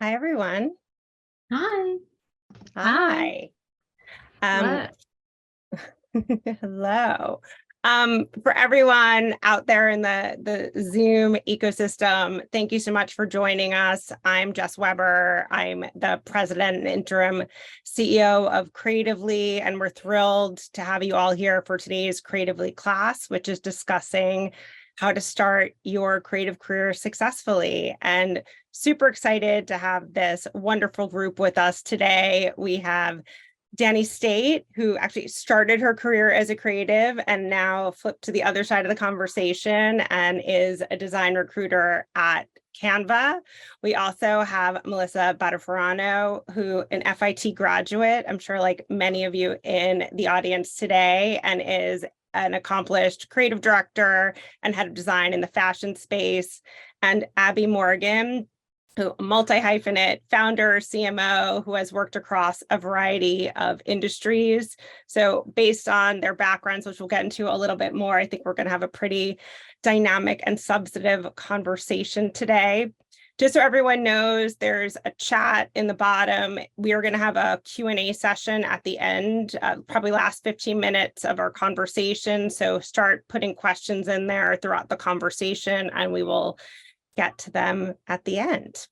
Hi, everyone. Hi. Hi. Hi. Um, Hello. hello. For everyone out there in the Zoom ecosystem, thank you so much for joining us. I'm Jess Weber. I'm the president and interim CEO of Creatively, and we're thrilled to have you all here for today's Creatively class, which is discussing how to start your creative career successfully. And super excited to have this wonderful group with us today. We have Dani State, who actually started her career as a creative and now flipped to the other side of the conversation and is a design recruiter at Canva. We also have Melissa Battifarano, who an FIT graduate, I'm sure like many of you in the audience today, and is an accomplished creative director and head of design in the fashion space. And Abby Morgan, who multi-hyphenate founder, CMO, who has worked across a variety of industries. So based on their backgrounds, which we'll get into a little bit more, I think we're going to have a pretty dynamic and substantive conversation today. Just so everyone knows, there's a chat in the bottom. We are going to have a Q&A session at the end, probably last 15 minutes of our conversation. So start putting questions in there throughout the conversation, and we will get to them at the end.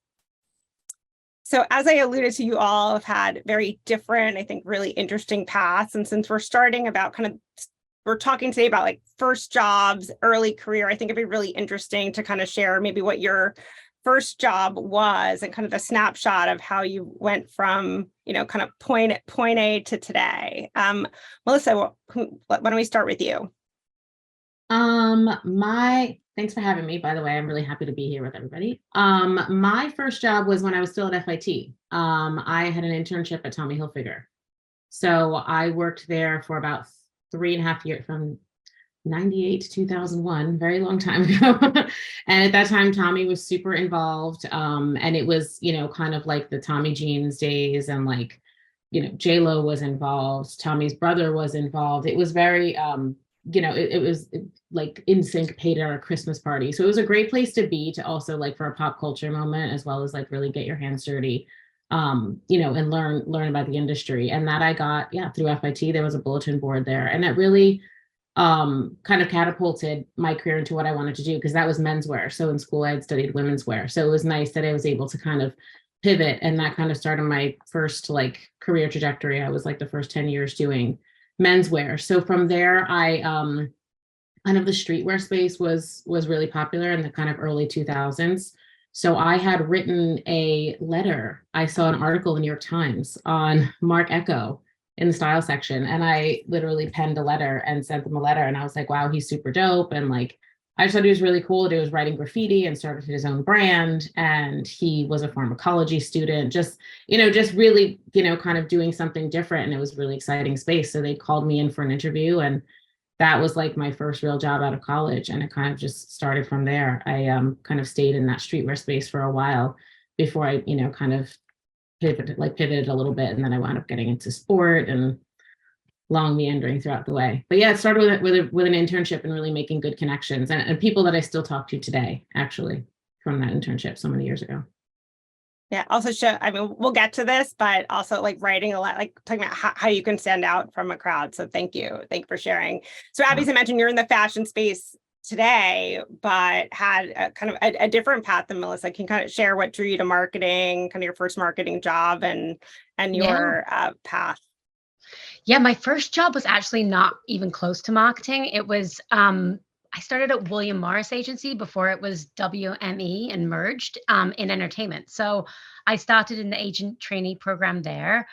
So as I alluded to, you all have had very different, I think, really interesting paths. And since we're starting about we're talking today about like first jobs, early career, I think it'd be really interesting to kind of share maybe what your first job was and kind of a snapshot of how you went from, kind of point A to today. Melissa, why don't we start with you? Thanks for having me, by the way. I'm really happy to be here with everybody. My first job was when I was still at FIT. I had an internship at Tommy Hilfiger. So I worked there for about 3.5 years, from 98 to 2001, very long time ago. And at that time, Tommy was super involved. And it was, kind of like the Tommy Jeans days, and like, J-Lo was involved. Tommy's brother was involved. It was very, it was like NSYNC paid at our Christmas party. So it was a great place to be, to also like for a pop culture moment, as well as like really get your hands dirty, and learn about the industry. And that I got, through FIT. There was a bulletin board there, and that really kind of catapulted my career into what I wanted to do, because that was menswear. So in school I had studied women's wear. So it was nice that I was able to kind of pivot, and that kind of started my first like career trajectory. I was like the first 10 years doing menswear. So from there, I kind of the streetwear space was really popular in the kind of early 2000s. So I had written a letter. I saw an article in the New York Times on Mark Echo in the style section, and I literally penned a letter and sent them a letter. And I was like, wow, he's super dope. And like, I just thought he was really cool. He was writing graffiti and started his own brand. And he was a pharmacology student, just really, kind of doing something different. And it was really exciting space. So they called me in for an interview, and that was like my first real job out of college. And it kind of just started from there. I kind of stayed in that streetwear space for a while before I, kind of pivoted a little bit. And then I wound up getting into sport, and long meandering throughout the way. But yeah, it started with an internship and really making good connections, and people that I still talk to today, actually, from that internship so many years ago. Yeah, also we'll get to this, but also like writing a lot, like talking about how you can stand out from a crowd. So thank you for sharing. So Abby, I mentioned you're in the fashion space today, but had kind of a different path than Melissa. Can you kind of share what drew you to marketing, kind of your first marketing job and your path? Yeah, my first job was actually not even close to marketing. It was I started at William Morris Agency before it was WME and merged in entertainment. So I started in the agent trainee program there.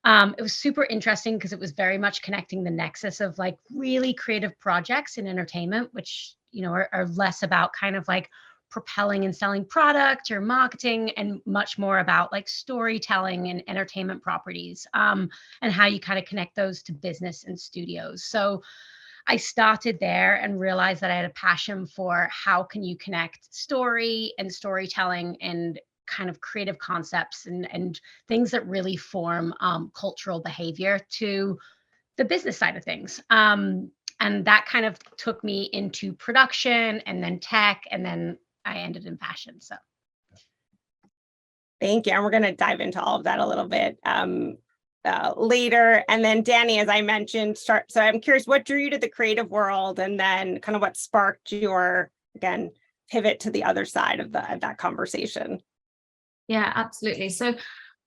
It was super interesting because it was very much connecting the nexus of like really creative projects in entertainment, which, are less about kind of like propelling and selling product or marketing, and much more about like storytelling and entertainment properties, and how you kind of connect those to business and studios. So I started there and realized that I had a passion for how can you connect story and storytelling and kind of creative concepts and things that really form cultural behavior to the business side of things. And that kind of took me into production and then tech, and then I ended in fashion. So Thank you. And we're going to dive into all of that a little bit later. And then Dani, as I mentioned, so I'm curious, what drew you to the creative world, and then kind of what sparked your, again, pivot to the other side of that conversation? Yeah, absolutely. So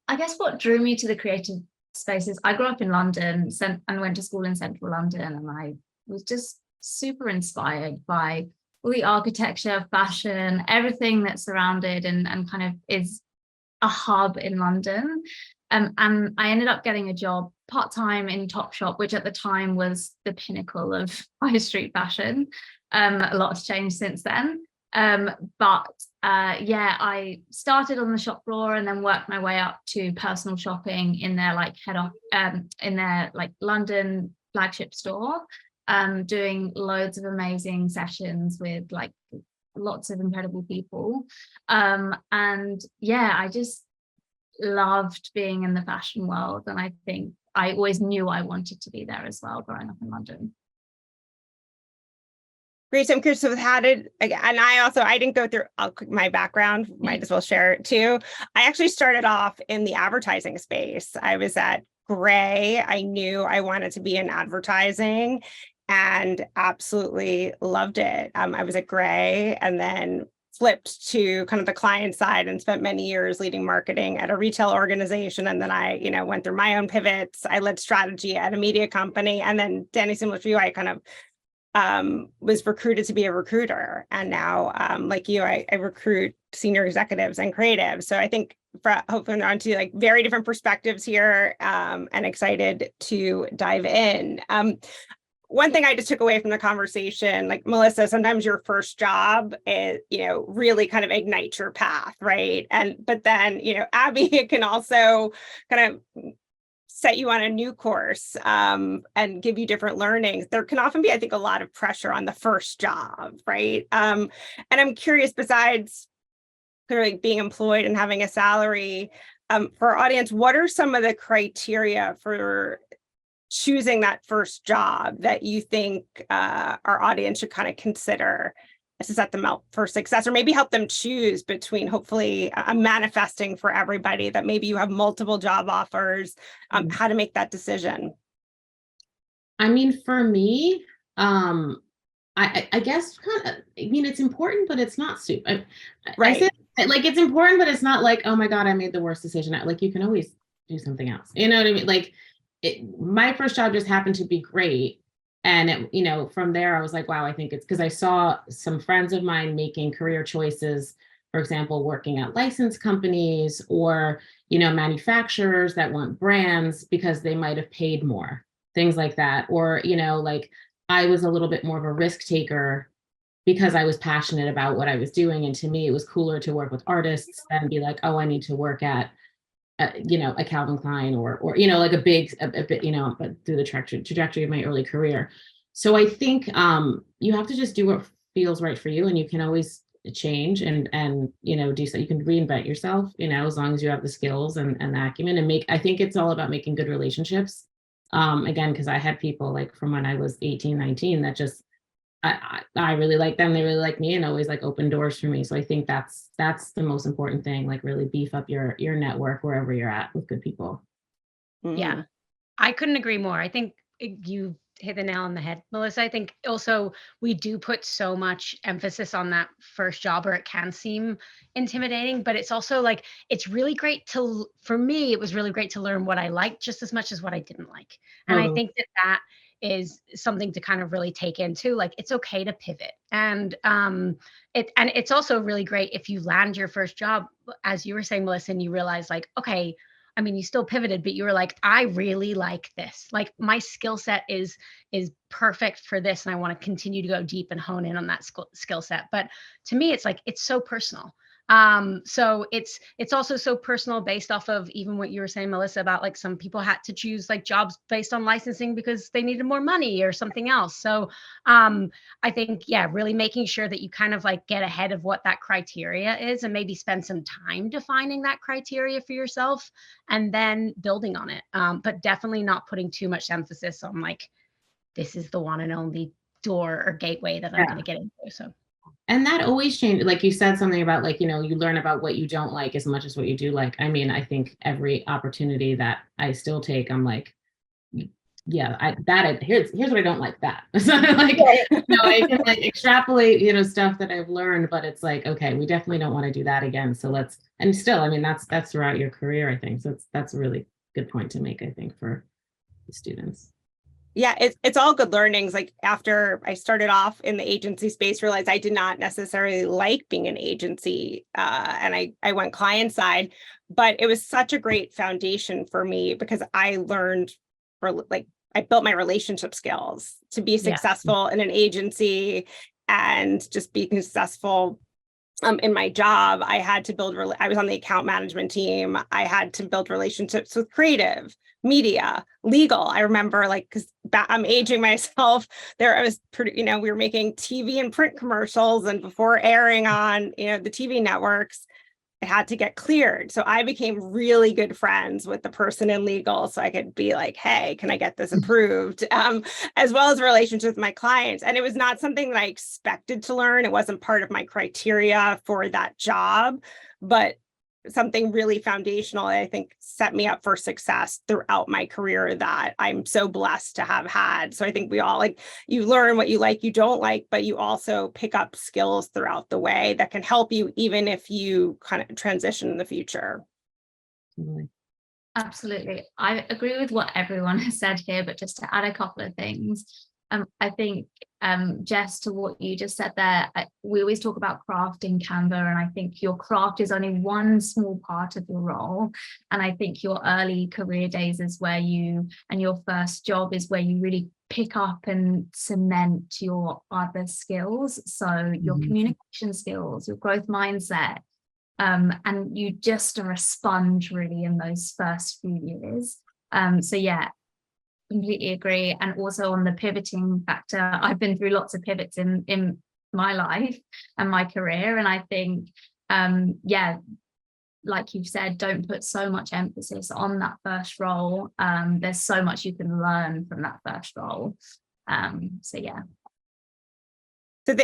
I guess what drew me to the creative spaces, I grew up in London and went to school in central London, and I was just super inspired by all the architecture, fashion, everything that's surrounded and kind of is a hub in London. And I ended up getting a job part-time in Topshop, which at the time was the pinnacle of high street fashion. A lot has changed since then. I started on the shop floor and then worked my way up to personal shopping in their in their London flagship store, doing loads of amazing sessions with like lots of incredible people. I just loved being in the fashion world, and I think I always knew I wanted to be there as well growing up in London. Great. So I'm curious, so how did, and I didn't go through my background, might as well share it too. I actually started off in the advertising space. I was at Gray. I knew I wanted to be in advertising and absolutely loved it. I was at Gray and then flipped to kind of the client side and spent many years leading marketing at a retail organization. And then I, went through my own pivots. I led strategy at a media company. And then Dani, similar to you, I kind of was recruited to be a recruiter. And now, like you, I recruit senior executives and creatives. So I think hopefully on to like very different perspectives here, and excited to dive in. One thing I just took away from the conversation, like Melissa, sometimes your first job is, really kind of ignites your path, right? But then, Abby, it can also kind of set you on a new course, and give you different learnings. There can often be, I think, a lot of pressure on the first job, right? And I'm curious, besides clearly being employed and having a salary, for our audience, what are some of the criteria for choosing that first job that you think our audience should kind of consider to set them up for success, or maybe help them choose between, hopefully I'm manifesting for everybody that maybe you have multiple job offers, how to make that decision? I mean, for me, I guess it's important, but it's not super. Right. I say, like, it's important, but it's not like, oh my God, I made the worst decision. Like, you can always do something else. You know what I mean? Like, my first job just happened to be great. And from there, I was like, wow, I think it's because I saw some friends of mine making career choices, for example, working at license companies or, manufacturers that want brands because they might have paid more, things like that. Or, like I was a little bit more of a risk taker because I was passionate about what I was doing. And to me, it was cooler to work with artists than be like, oh, I need to work at a Calvin Klein or like a bit, but through the trajectory of my early career. So I think you have to just do what feels right for you, and you can always change and do so. You can reinvent yourself, as long as you have the skills and the acumen, and I think it's all about making good relationships. Again, because I had people like from when I was 18, 19 that just I really like them, they really like me, and always like open doors for me. So I think that's the most important thing, like really beef up your network wherever you're at with good people. Yeah, I couldn't agree more. I think you hit the nail on the head, Melissa. I think also we do put so much emphasis on that first job, or it can seem intimidating, but it's also like, it's really great for me, it was really great to learn what I liked just as much as what I didn't like. And I think that is something to kind of really take into, like, it's okay to pivot. And it's also really great if you land your first job, as you were saying, Melissa, and you realize like, okay, I mean, you still pivoted, but you were like, I really like this. Like, my skill set is perfect for this, and I want to continue to go deep and hone in on that skill set. But to me, it's like, it's so personal. So it's also so personal based off of even what you were saying, Melissa, about like some people had to choose like jobs based on licensing because they needed more money or something else. So I think, really making sure that you kind of like get ahead of what that criteria is, and maybe spend some time defining that criteria for yourself and then building on it. But definitely not putting too much emphasis on like, this is the one and only door or gateway that I'm going to get into. So And that always changes. Like you said something about like, you learn about what you don't like as much as what you do like. I mean, I think every opportunity that I still take, I'm like, yeah, here's what I don't like that. So like, I can like extrapolate, stuff that I've learned, but it's like, okay, we definitely don't want to do that again. So and still, I mean, that's throughout your career, I think. So that's a really good point to make, I think, for the students. Yeah, it's all good learnings. Like after I started off in the agency space, realized I did not necessarily like being an agency, and I went client side, but it was such a great foundation for me because I learned I built my relationship skills to be successful in an agency and just be successful in my job. I had to I was on the account management team. I had to build relationships with creative, media, legal. I remember because I'm aging myself. I was pretty, we were making TV and print commercials, and before airing on, the TV networks, it had to get cleared. So I became really good friends with the person in legal, so I could be like, hey, can I get this approved? As well as relationships with my clients. And it was not something that I expected to learn. It wasn't part of my criteria for that job, but something really foundational, I think, set me up for success throughout my career that I'm so blessed to have had. So I think we all you learn what you like, you don't like, but you also pick up skills throughout the way that can help you even if you kind of transition in the future. Absolutely. I agree with what everyone has said here, but just to add a couple of things. I think, Jess, to what you just said there, we always talk about craft in Canva, and I think your craft is only one small part of your role. And I think your early career days is and your first job is where you really pick up and cement your other skills. So your communication skills, your growth mindset, and you just are a sponge really in those first few years. So yeah, completely agree. And also on the pivoting factor, I've been through lots of pivots in my life and my career, and I think like you've said, don't put so much emphasis on that first role. There's so much you can learn from that first role. So yeah. So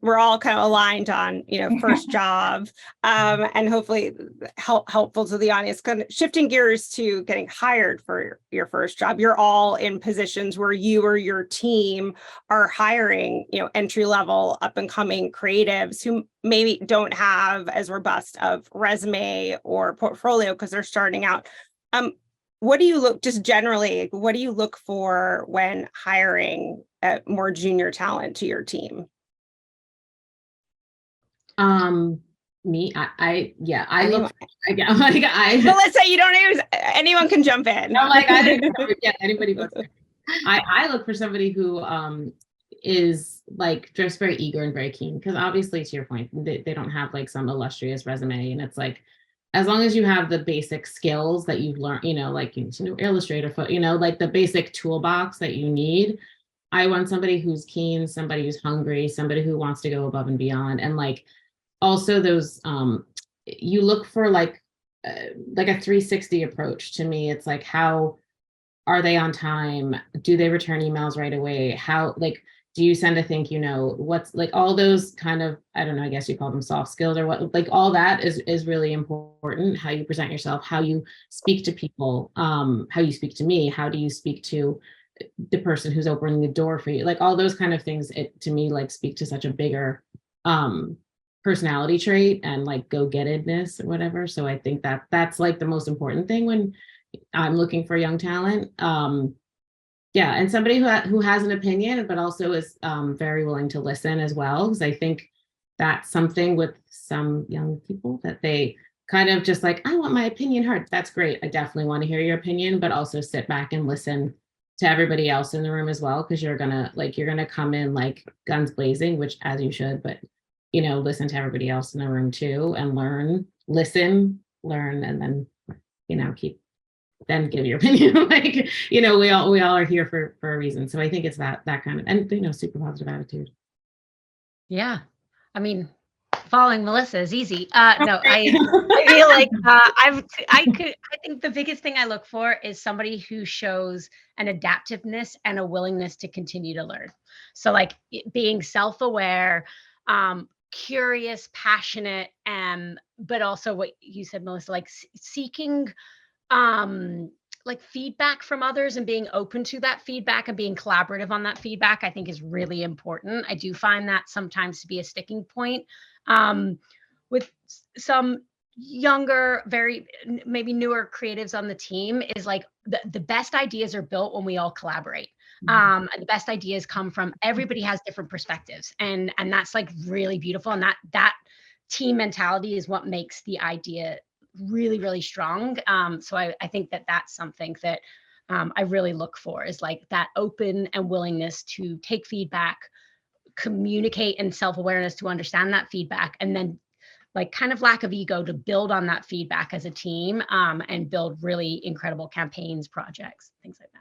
we're all kind of aligned on, first job, and hopefully helpful to the audience. Kind of shifting gears to getting hired for your first job. You're all in positions where you or your team are hiring, entry level, up and coming creatives who maybe don't have as robust of resume or portfolio because they're starting out. What do you look for when hiring more junior talent to your team? Me, I Anyone. Melissa, you don't even, anyone can jump in. I'm like, anybody wants to. I look for somebody who is like just very eager and very keen, because obviously, to your point, they don't have like some illustrious resume, and it's like, as long as you have the basic skills that you've learned, like Illustrator, like the basic toolbox that you need. I want somebody who's keen, somebody who's hungry, somebody who wants to go above and beyond, and like also those you look for like a 360 approach. To me, it's like, how are they on time? Do they return emails right away? How, like, do you send a thank you note? What's like all those kind of, I don't know, I guess you call them soft skills or what, like all that is really important. How you present yourself, how you speak to people, how you speak to me, how do you speak to the person who's opening the door for you? Like all those kind of things, it to me like speak to such a bigger personality trait and like go-gettedness or whatever. So I think that's like the most important thing when I'm looking for young talent. Yeah, and somebody who has an opinion, but also is very willing to listen as well. Because I think that's something with some young people, that they kind of just like, I want my opinion heard. That's great. I definitely want to hear your opinion, but also sit back and listen to everybody else in the room as well. Because you're gonna come in like guns blazing, which as you should, but listen to everybody else in the room too, and learn, and then then give your opinion. Like, we all are here for a reason. So I think it's that kind of, and super positive attitude. Yeah. I mean, following Melissa is easy. No, I feel like I think the biggest thing I look for is somebody who shows an adaptiveness and a willingness to continue to learn. So like being self-aware, curious, passionate, but also what you said, Melissa, like seeking like feedback from others and being open to that feedback and being collaborative on that feedback, I think is really important. I do find that sometimes to be a sticking point with some younger, very maybe newer creatives on the team, is like the best ideas are built when we all collaborate. And the best ideas come from everybody has different perspectives, and that's like really beautiful. And that team mentality is what makes the idea really, really strong. So I think that that's something that I really look for, is like that open and willingness to take feedback, communicate, and self-awareness to understand that feedback, and then like kind of lack of ego to build on that feedback as a team, and build really incredible campaigns, projects, things like that.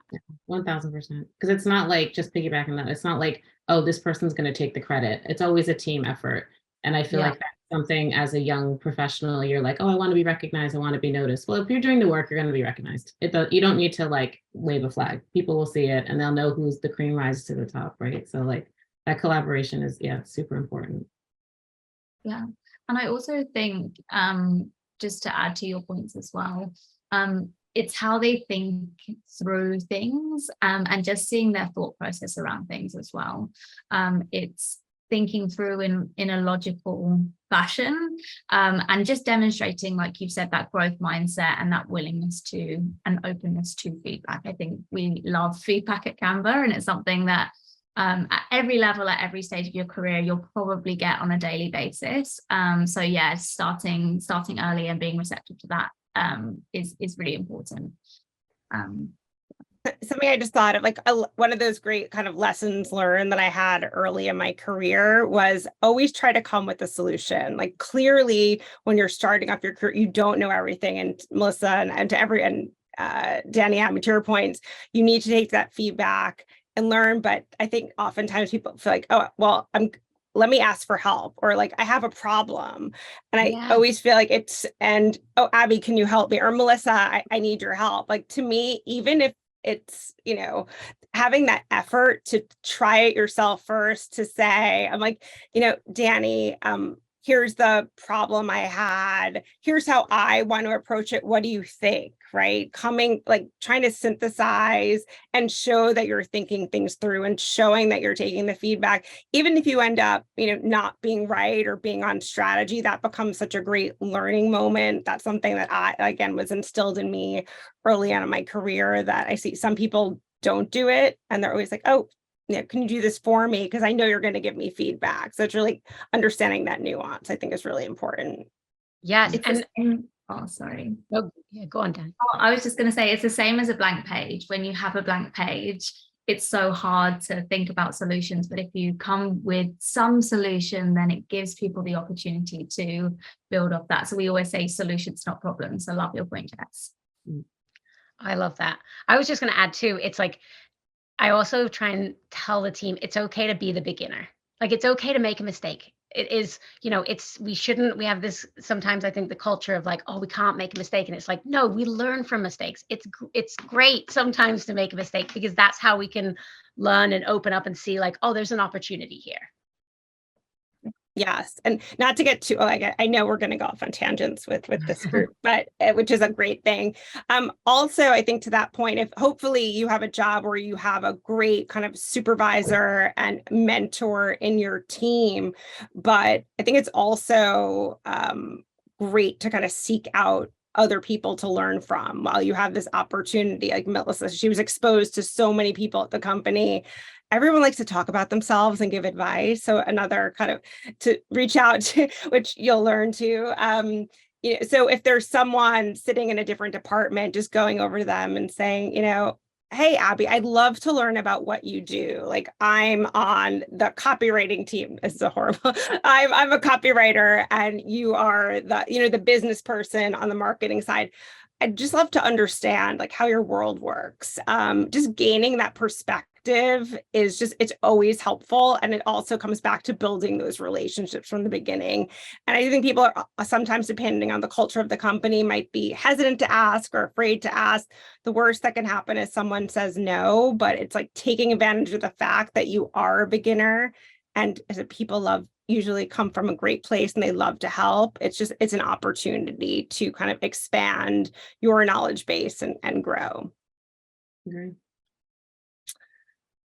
1000%. Because it's not like just piggybacking that. It's not like, oh, this person's going to take the credit. It's always a team effort. And I feel like that's something as a young professional, you're like, oh, I want to be recognized. I want to be noticed. Well, if you're doing the work, you're going to be recognized. You don't need to like wave a flag. People will see it and they'll know who's the cream rises to the top, right? So like that collaboration is, super important. Yeah. And I also think, just to add to your points as well, it's how they think through things, and just seeing their thought process around things as well. It's thinking through in a logical fashion, and just demonstrating, like you've said, that growth mindset and that willingness to and openness to feedback. I think we love feedback at Canva, and it's something that at every level, at every stage of your career, you'll probably get on a daily basis. So yeah, starting early and being receptive to that is really important. Something I just thought of, like one of those great kind of lessons learned that I had early in my career was always try to come with a solution. Like clearly, when you're starting up your career, you don't know everything. And Melissa and Dani, to your points, you need to take that feedback and learn. But I think oftentimes people feel like, oh, well, let me ask for help, or like I have a problem. And I always feel like oh, Abby, can you help me? Or Melissa, I need your help. Like to me, even if it's, having that effort to try it yourself first, to say, I'm like, Dani, here's the problem I had. Here's how I want to approach it. What do you think? Right? Trying to synthesize and show that you're thinking things through and showing that you're taking the feedback. Even if you end up, not being right or being on strategy, that becomes such a great learning moment. That's something that was instilled in me early on in my career, that I see some people don't do it. And they're always like, oh, can you do this for me? Because I know you're going to give me feedback. So it's really understanding that nuance, I think, is really important. Yes. Oh, sorry. Oh, yeah, go on, Dan. Oh, I was just going to say, it's the same as a blank page. When you have a blank page, it's so hard to think about solutions. But if you come with some solution, then it gives people the opportunity to build off that. So we always say solutions, not problems. So love your point, Jess. I love that. I was just going to add too, it's like, I also try and tell the team, it's okay to be the beginner. Like, it's okay to make a mistake. It is, we have this, sometimes I think the culture of like, oh, we can't make a mistake. And it's like, no, we learn from mistakes. It's great sometimes to make a mistake, because that's how we can learn and open up and see like, oh, there's an opportunity here. Yes. And not to get too, I know we're going to go off on tangents with this group, but which is a great thing. Also, I think to that point, if hopefully you have a job where you have a great kind of supervisor and mentor in your team, but I think it's also great to kind of seek out other people to learn from while you have this opportunity. Like Melissa, she was exposed to so many people at the company. Everyone likes to talk about themselves and give advice. So another kind of to reach out to, which you'll learn to, so if there's someone sitting in a different department, just going over to them and saying, hey, Abby, I'd love to learn about what you do. Like, I'm on the copywriting team. This is a horrible, I'm a copywriter, and you are the business person on the marketing side. I'd just love to understand like how your world works. Just gaining that perspective is it's always helpful. And it also comes back to building those relationships from the beginning. And I think people are sometimes, depending on the culture of the company, might be hesitant to ask or afraid to ask. The worst that can happen is someone says no, but it's like taking advantage of the fact that you are a beginner And as people usually come from a great place and they love to help. It's an opportunity to kind of expand your knowledge base and grow. Agree.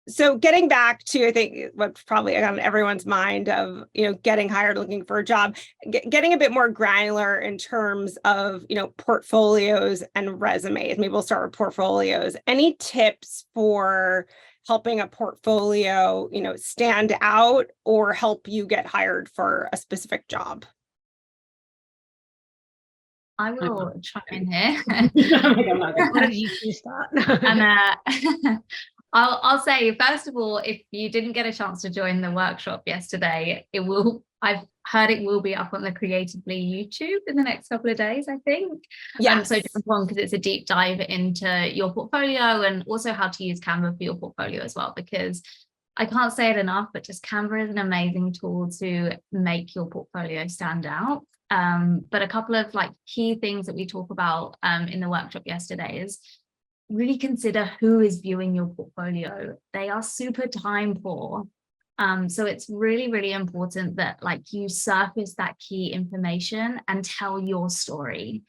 So getting back to, I think, what's probably on everyone's mind of, getting hired, looking for a job, getting a bit more granular in terms of, portfolios and resumes. Maybe we'll start with portfolios. Any tips for helping a portfolio, stand out or help you get hired for a specific job? I will chime in here. How did you two start? And I'll say, first of all, if you didn't get a chance to join the workshop yesterday, I've heard it will be up on the Creatively YouTube in the next couple of days, I think. Yes. So jump on, because it's a deep dive into your portfolio and also how to use Canva for your portfolio as well, because I can't say it enough, but just Canva is an amazing tool to make your portfolio stand out. But a couple of key things that we talk about in the workshop yesterday is really consider who is viewing your portfolio. They are super time poor. So it's really, really important that you surface that key information and tell your story.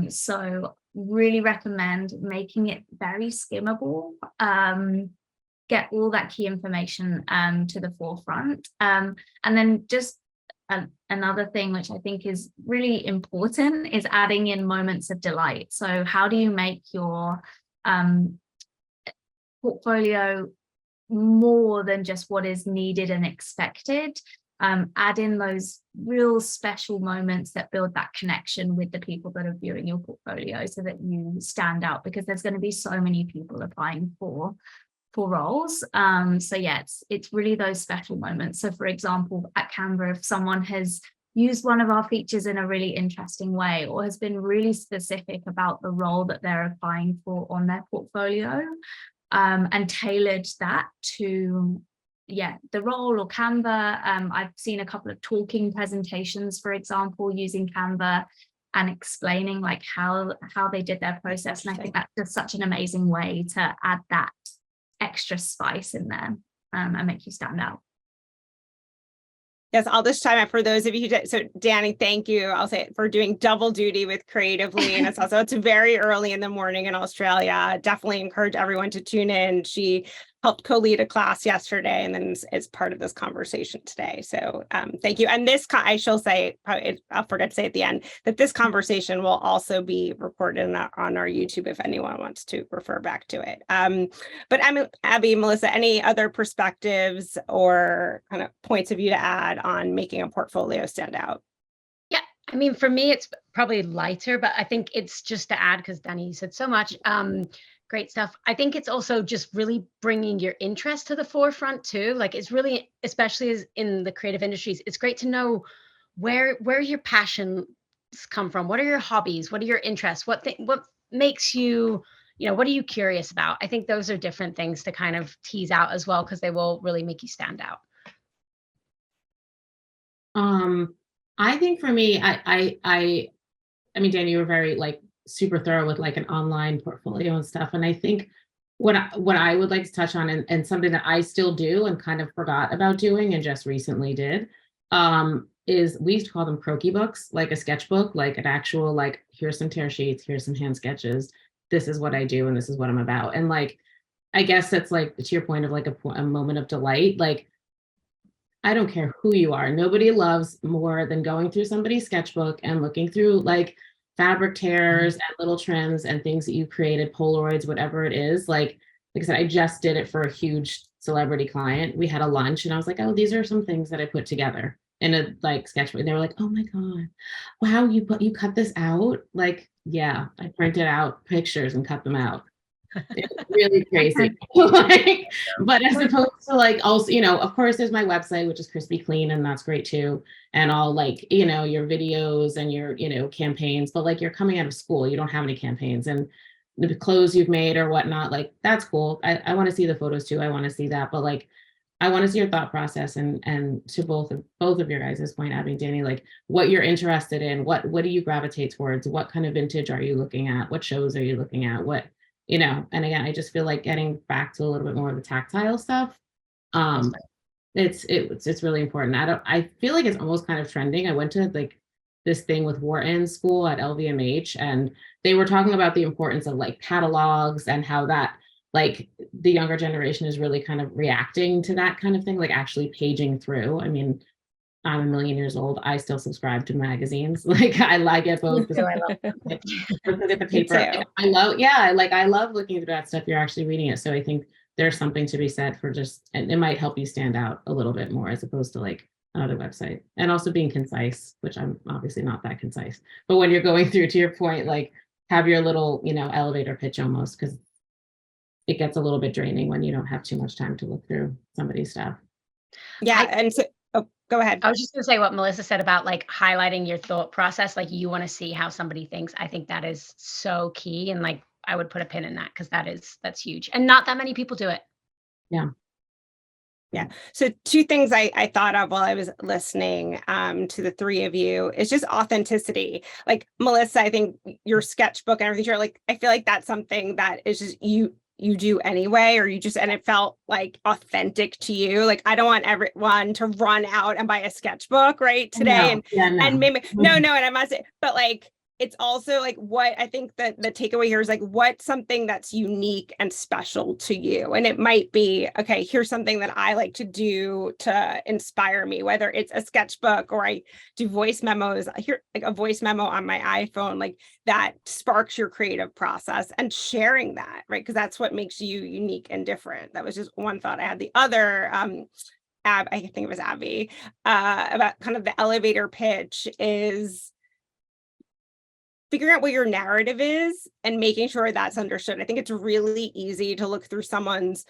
So really recommend making it very skimmable. Get all that key information to the forefront. And then just another thing which I think is really important is adding in moments of delight. So how do you make your portfolio more than just what is needed and expected? Add in those real special moments that build that connection with the people that are viewing your portfolio so that you stand out, because there's going to be so many people applying for roles. So yeah, it's really those special moments. So for example, at Canva, if someone has used one of our features in a really interesting way or has been really specific about the role that they're applying for on their portfolio, and tailored that to the role or Canva. I've seen a couple of talking presentations, for example, using Canva and explaining how they did their process. And I think that's just such an amazing way to add that extra spice in there and make you stand out. Yes, I'll just chime in for those of you who did. So Dani, thank you. I'll say it for doing double duty with Creatively. And it's very early in the morning in Australia. Definitely encourage everyone to tune in. She helped co-lead a class yesterday and then is part of this conversation today. So thank you. And this, I shall say, I'll forget to say at the end, that this conversation will also be recorded on our YouTube if anyone wants to refer back to it. But Abby, Melissa, any other perspectives or kind of points of view to add on making a portfolio stand out? Yeah, I mean, for me, it's probably lighter, but I think it's just to add, because Dani said so much. Great stuff. I think it's also just really bringing your interest to the forefront too. It's really, especially as in the creative industries, it's great to know where your passions come from. What are your hobbies? What are your interests? What makes you, what are you curious about? I think those are different things to kind of tease out as well, because they will really make you stand out. I think for me, I mean, Dani, you were very super thorough with an online portfolio and stuff. And I think what I would like to touch on and something that I still do and kind of forgot about doing and just recently did, is we used to call them croquis books, like a sketchbook, like an actual, here's some tear sheets, here's some hand sketches. This is what I do. And this is what I'm about. And I guess that's to your point of a moment of delight. I don't care who you are. Nobody loves more than going through somebody's sketchbook and looking through fabric tears and little trims and things that you created, Polaroids, whatever it is. Like I said, I just did it for a huge celebrity client. We had a lunch and I was like, oh, these are some things that I put together in a sketchbook. And they were like, oh my God, wow, you cut this out? Yeah, I printed out pictures and cut them out. It's really crazy. But as opposed to also, of course there's my website, which is crispy clean, and that's great too. And all your videos and your, campaigns, but you're coming out of school, you don't have any campaigns, and the clothes you've made or whatnot, that's cool. I want to see the photos too. I want to see that, but I want to see your thought process and to both of your guys' point, Abby and Dani, what you're interested in, what do you gravitate towards? What kind of vintage are you looking at? What shows are you looking at? What, and again, I just feel getting back to a little bit more of the tactile stuff It's really important. I feel like it's almost kind of trending. I went to like this thing with Wharton School at LVMH, and they were talking about the importance of like catalogs and how that like the younger generation is really kind of reacting to that kind of thing, like actually paging through. I mean, I'm a million years old. I still subscribe to magazines. Like I get both. So I love Look at the Me paper. too. Like, I love looking through that stuff. You're actually reading it. So I think there's something to be said for just, and it might help you stand out a little bit more as opposed to like another website. And also being concise, which I'm obviously not that concise. But when you're going through, to your point, like have your little, elevator pitch almost, because it gets a little bit draining when you don't have too much time to look through somebody's stuff. Yeah. And so, oh, go ahead. I was just going to say what Melissa said about like highlighting your thought process. Like you want to see how somebody thinks. I think that is so key. And like, I would put a pin in that because that's huge. And not that many people do it. Yeah. Yeah. So two things I thought of while I was listening to the three of you is just authenticity. Like Melissa, I think your sketchbook and everything, like, I feel like that's something that is just you do anyway, or and it felt like authentic to you. Like, I don't want everyone to run out and buy a sketchbook right today. And maybe, no, and I must say, but like, it's also like what I think that the takeaway here is like, what's something that's unique and special to you? And it might be, okay, here's something that I like to do to inspire me, whether it's a sketchbook or I do voice memos. I hear like a voice memo on my iPhone, like that sparks your creative process, and sharing that, right? Because that's what makes you unique and different. That was just one thought I had. The other, I think it was Abby, about kind of the elevator pitch is figuring out what your narrative is and making sure that's understood. I think it's really easy to look through someone's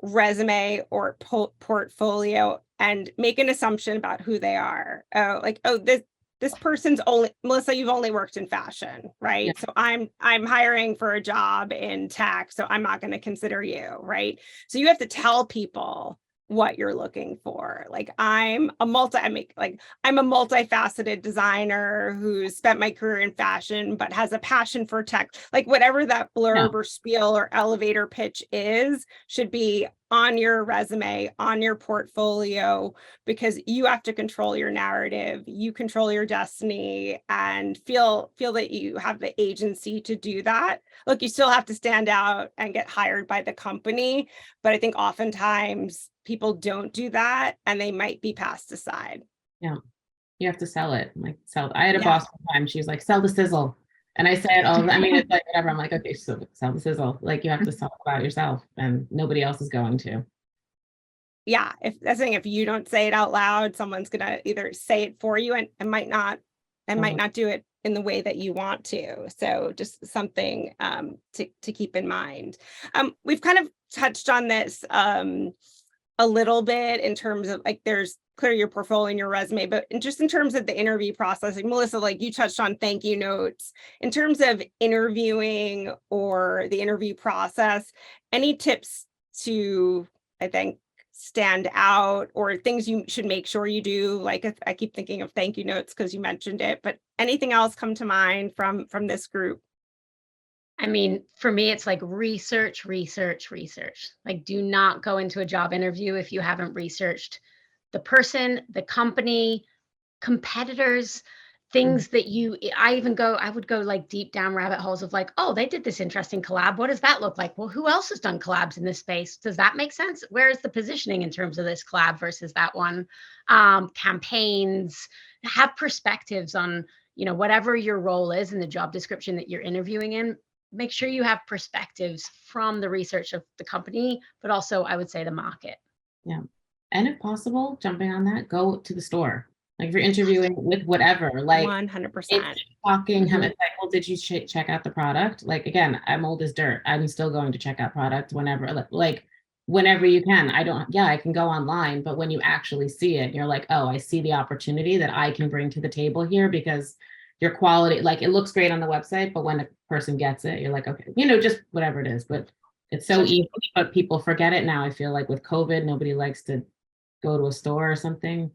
resume or portfolio and make an assumption about who they are. This person's only, Melissa, you've only worked in fashion, right? Yeah. So I'm hiring for a job in tech, so I'm not going to consider you, right? So you have to tell people what you're looking for. Like I'm a multifaceted designer who's spent my career in fashion, but has a passion for tech. Like whatever that blurb or spiel or elevator pitch is, should be on your resume, on your portfolio, because you have to control your narrative, you control your destiny, and feel that you have the agency to do that. Look, you still have to stand out and get hired by the company, but I think oftentimes people don't do that and they might be passed aside. Yeah, you have to sell it. Like I had a boss one time, she was like, sell the sizzle. And I say it all, I mean, it's like whatever. I'm like, okay, so sell the sizzle. Like you have to sell about yourself and nobody else is going to. Yeah, if you don't say it out loud, someone's gonna either say it for you and might not do it in the way that you want to. So just something to keep in mind. We've kind of touched on this a little bit in terms of like there's clear your portfolio and your resume, but just in terms of the interview process, like Melissa, like you touched on thank you notes. In terms of interviewing or the interview process, any tips to, I think, stand out or things you should make sure you do? Like I keep thinking of thank you notes because you mentioned it, but anything else come to mind from this group? I mean, for me, it's like research. Like do not go into a job interview if you haven't researched the person, the company, competitors, things that I would go like deep down rabbit holes of like, oh, they did this interesting collab. What does that look like? Well, who else has done collabs in this space? Does that make sense? Where is the positioning in terms of this collab versus that one? Campaigns, have perspectives on, whatever your role is in the job description that you're interviewing in. Make sure you have perspectives from the research of the company, but also I would say the market. Yeah. And if possible, jumping on that, go to the store. Like if you're interviewing with whatever, like 100%. Talking, it's like, well, did you check out the product? Like, again, I'm old as dirt. I'm still going to check out products whenever, like whenever you can. I can go online, but when you actually see it, you're like, oh, I see the opportunity that I can bring to the table here because your quality, like it looks great on the website, but when a person gets it, you're like, okay, just whatever it is. But it's so easy, but people forget it now. I feel like with COVID, nobody likes to go to a store or something.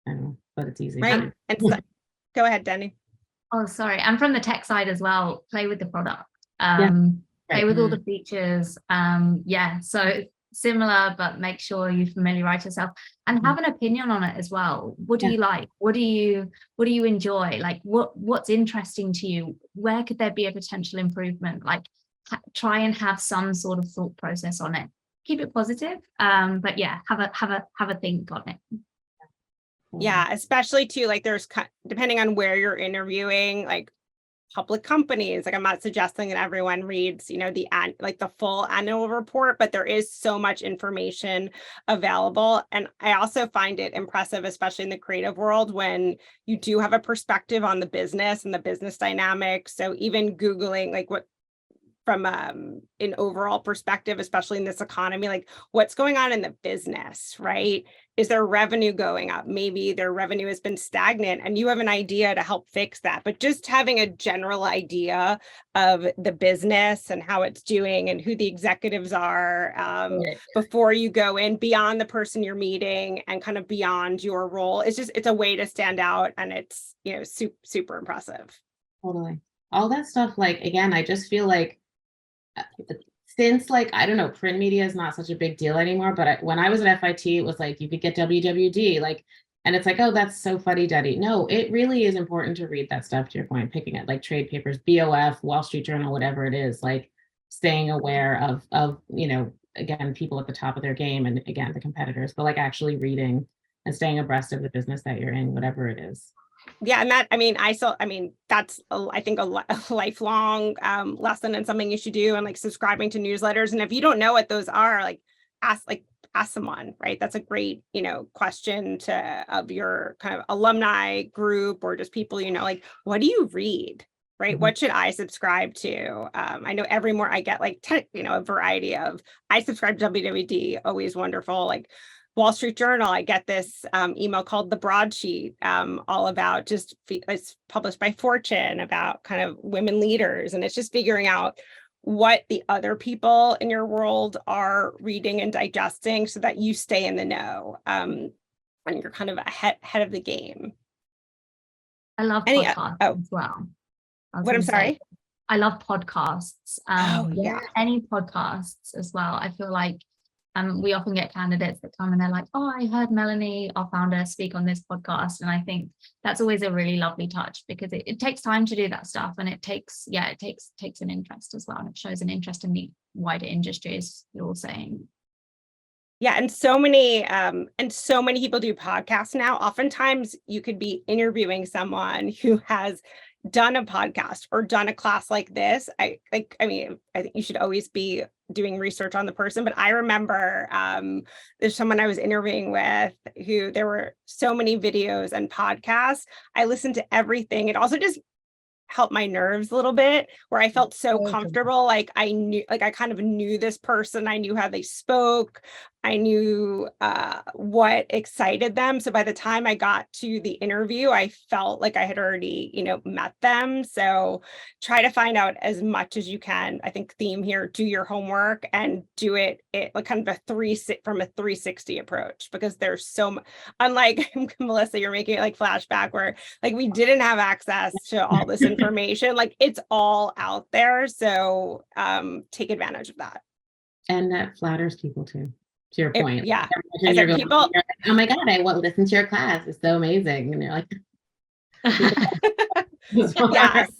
I don't know, but it's easy. Right. And so, go ahead, Dani. Oh, sorry. And from the tech side as well, play with the product. Play with all the features. So similar, but make sure you familiarize yourself and have an opinion on it as well. What do you like? What do you enjoy? Like what's interesting to you? Where could there be a potential improvement? Like try and have some sort of thought process on it. Keep it positive. But yeah, have a think on it. Yeah, especially too, like there's depending on where you're interviewing, like public companies, like I'm not suggesting that everyone reads, you know, like the full annual report, but there is so much information available. And I also find it impressive, especially in the creative world, when you do have a perspective on the business and the business dynamics. So even Googling like what from an overall perspective, especially in this economy, like what's going on in the business, right? Is their revenue going up? Maybe their revenue has been stagnant and you have an idea to help fix that. But just having a general idea of the business and how it's doing and who the executives are before you go in beyond the person you're meeting and kind of beyond your role, it's a way to stand out, and it's, you know, super impressive. Totally. All that stuff, like, again, I just feel like since, like, I don't know, print media is not such a big deal anymore, but when I was at FIT, it was like you could get WWD, like, and it's like, oh, that's so fuddy-duddy. No, it really is important to read that stuff, to your point, picking it, like trade papers, BOF, Wall Street Journal, whatever it is, like staying aware of, you know, again, people at the top of their game, and again, the competitors, but like actually reading and staying abreast of the business that you're in, whatever it is. Yeah, and that's I think a lifelong lesson and something you should do, and like subscribing to newsletters. And if you don't know what those are, like ask someone, right? That's a great, you know, question of your kind of alumni group or just people, you know, like, what do you read? Right? Mm-hmm. What should I subscribe to? I know every more I get like you know, a variety of, I subscribe to WWD, always wonderful. Like Wall Street Journal, I get this email called the Broadsheet, all about it's published by Fortune about kind of women leaders. And it's just figuring out what the other people in your world are reading and digesting so that you stay in the know, and you're kind of ahead of the game. I love podcasts as well. What, I'm sorry? I love podcasts. Yeah. Any podcasts as well. I feel like we often get candidates that come and they're like, oh, I heard Melanie, our founder, speak on this podcast. And I think that's always a really lovely touch, because it takes time to do that stuff. And it takes an interest as well. And it shows an interest in the wider industry, as you're all saying. Yeah, and so many people do podcasts now. Oftentimes you could be interviewing someone who has done a podcast or done a class like this. I think you should always be doing research on the person, but I remember there's someone I was interviewing with who there were so many videos and podcasts. I listened to everything. It also just helped my nerves a little bit, where I felt so comfortable. Like I kind of knew this person. I knew how they spoke. I knew what excited them. So by the time I got to the interview, I felt like I had already, you know, met them. So try to find out as much as you can. I think theme here, do your homework and do it like kind of from a 360 approach, because there's so much, unlike Melissa, you're making it like flashback where like we didn't have access to all this information. Like it's all out there. So take advantage of that. And that flatters people too. To your point. Yeah. Like, people, like, oh my God, I want to listen to your class. It's so amazing. And you're like, yes.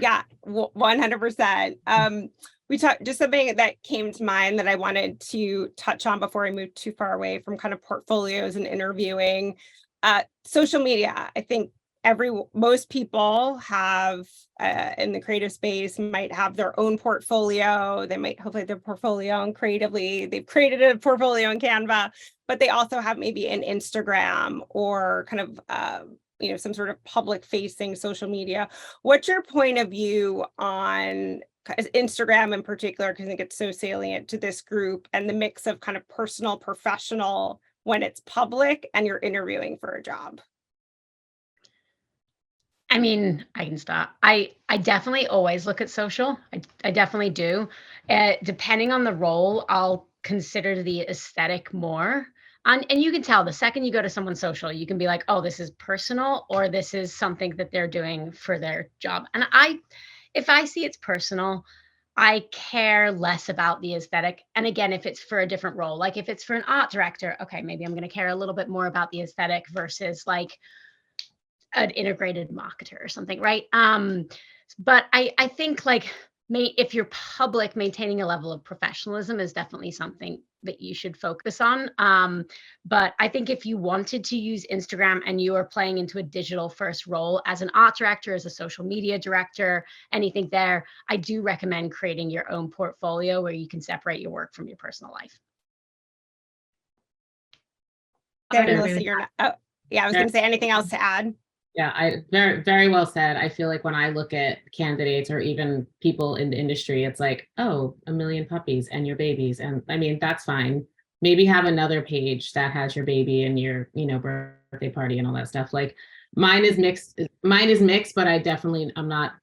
Yeah, 100%. We talked, just something that came to mind that I wanted to touch on before I move too far away from kind of portfolios and interviewing. Social media. I think most people have in the creative space might have their own portfolio. They might hopefully their portfolio, and creatively they've created a portfolio in Canva, but they also have maybe an Instagram or kind of you know, some sort of public facing social media. What's your point of view on Instagram in particular, because I think it's so salient to this group, and the mix of kind of personal, professional when it's public and you're interviewing for a job? I mean, I can start. I definitely always look at social. I definitely do. Depending on the role, I'll consider the aesthetic more. And you can tell the second you go to someone's social, you can be like, oh, this is personal, or this is something that they're doing for their job. And if I see it's personal, I care less about the aesthetic. And again, if it's for a different role, like if it's for an art director, okay, maybe I'm going to care a little bit more about the aesthetic versus like an integrated marketer or something, right? But I think like if you're public, maintaining a level of professionalism is definitely something that you should focus on. But I think if you wanted to use Instagram and you are playing into a digital first role as an art director, as a social media director, anything there, I do recommend creating your own portfolio where you can separate your work from your personal life. Dani, Okay. Melissa, you're not, oh, yeah, I was going to say anything else to add? Yeah, very, very well said. I feel like when I look at candidates or even people in the industry, it's like, oh, 1 million puppies and your babies. And I mean, that's fine. Maybe have another page that has your baby and your, birthday party and all that stuff. Like mine is mixed, but I'm not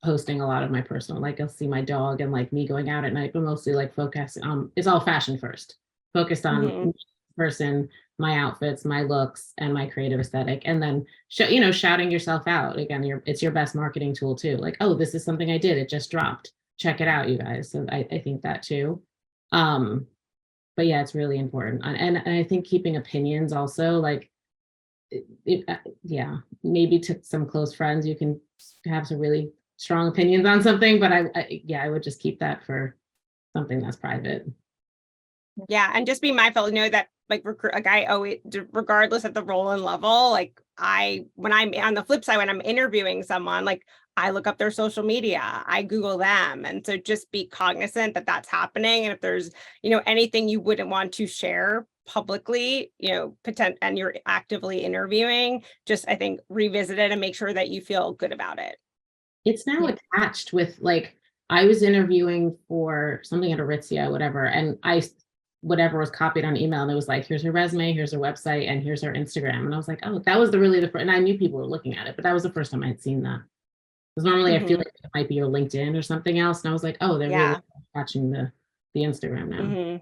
posting a lot of my personal, like you'll see my dog and like me going out at night, but mostly like focus it's all fashion first, focused on person, my outfits, my looks, and my creative aesthetic. And then shouting yourself out. Again, it's your best marketing tool too. Like, oh, this is something I did, it just dropped. Check it out, you guys. So I think that too. But yeah, it's really important. And I think keeping opinions also, like maybe to some close friends, you can have some really strong opinions on something, but I would just keep that for something that's private. Yeah, and just be mindful, that like I always, regardless of the role and level, like when I'm on the flip side, when I'm interviewing someone, like I look up their social media, I Google them. And so just be cognizant that that's happening. And if there's, anything you wouldn't want to share publicly, and you're actively interviewing, just, I think, revisit it and make sure that you feel good about it. It's now attached with, like, I was interviewing for something at Aritzia, whatever, and whatever was copied on email, and it was like, here's her resume, here's her website, and here's her Instagram. And I was like, oh, that was the first, and I knew people were looking at it, but that was the first time I had seen that. Because normally I feel like it might be your LinkedIn or something else. And I was like, oh, they're really watching the Instagram now.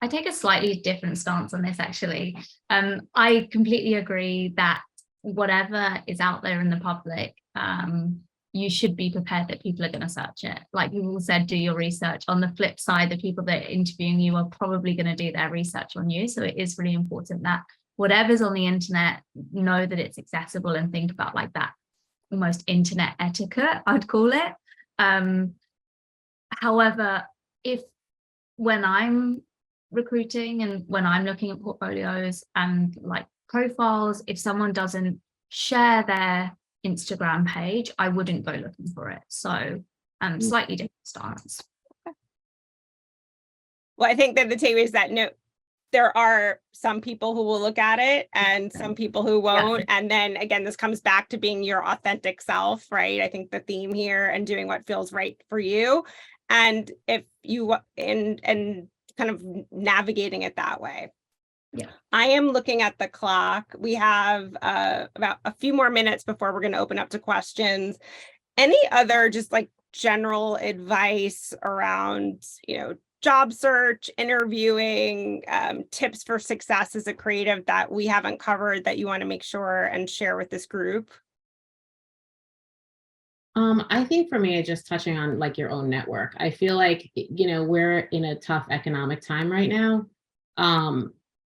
I take a slightly different stance on this, actually. I completely agree that whatever is out there in the public, you should be prepared that people are going to search it. Like you all said, do your research. On the flip side, the people that are interviewing you are probably going to do their research on you. So it is really important that whatever's on the internet, know that it's accessible, and think about like that almost internet etiquette, I'd call it. However, when I'm recruiting and when I'm looking at portfolios and like profiles, if someone doesn't share their Instagram page, I wouldn't go looking for it. So slightly different stance. Well, I think that the takeaway is that there are some people who will look at it and some people who won't. Yeah. And then again, this comes back to being your authentic self, right? I think the theme here, and doing what feels right for you. And if you and kind of navigating it that way. Yeah. I am looking at the clock. We have about a few more minutes before we're going to open up to questions. Any other just like general advice around, job search, interviewing, tips for success as a creative that we haven't covered that you want to make sure and share with this group? I think for me, just touching on like your own network, I feel like, we're in a tough economic time right now.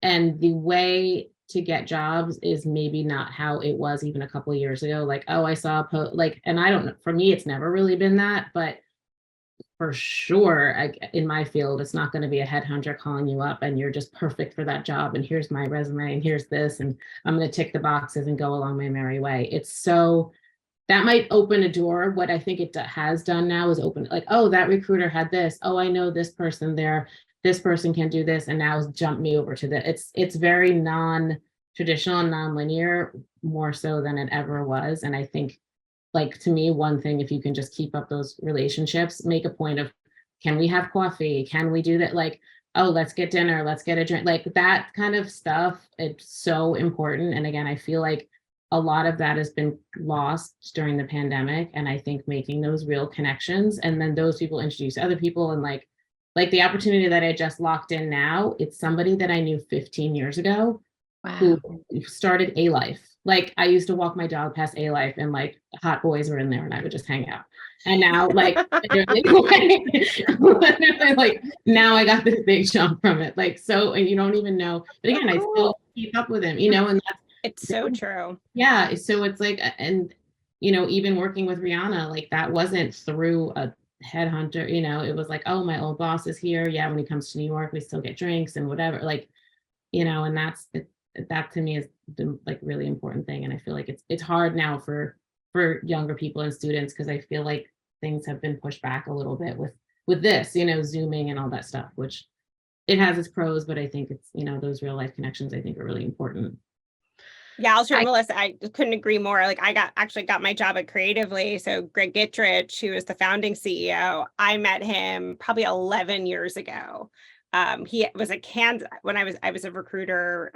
And the way to get jobs is maybe not how it was even a couple of years ago. Like, oh, I saw a post, like, and I don't know, for me, it's never really been that, but for sure, in my field, it's not going to be a headhunter calling you up and you're just perfect for that job. And here's my resume and here's this, and I'm going to tick the boxes and go along my merry way. That might open a door. What I think it has done now is open, like, oh, that recruiter had this. Oh, I know this person there. This person can do this. And now jump me over to that. It's very non-traditional and non-linear, more so than it ever was. And I think, like, to me, one thing, if you can just keep up those relationships, make a point of, can we have coffee? Can we do that? Like, oh, let's get dinner. Let's get a drink. Like that kind of stuff. It's so important. And again, I feel like a lot of that has been lost during the pandemic. And I think making those real connections, and then those people introduce other people, and like the opportunity that I just locked in now, it's somebody that I knew 15 years ago. Wow. Who started A Life. Like I used to walk my dog past A-Life and like hot boys were in there and I would just hang out. And now like, literally, like now I got this big jump from it. Like, so, and you don't even know, but again, I still keep up with him, you know, and that's, It's so true. yeah. So it's like, and, you know, even working with Rihanna, like that wasn't through a headhunter, you know, it was like, oh, my old boss is here. Yeah. When he comes to New York, we still get drinks and whatever, like, you know, and that's, that to me is the like really important thing. And I feel like it's hard now for younger people and students, because I feel like things have been pushed back a little bit with this, you know, Zooming and all that stuff, which it has its pros, but I think it's, you know, those real life connections I think are really important. Yeah, I'll share, Melissa. I couldn't agree more. Like I actually got my job at Creatively. So Greg Gitrich, who is the founding CEO, I met him probably 11 years ago. He was a when I was a recruiter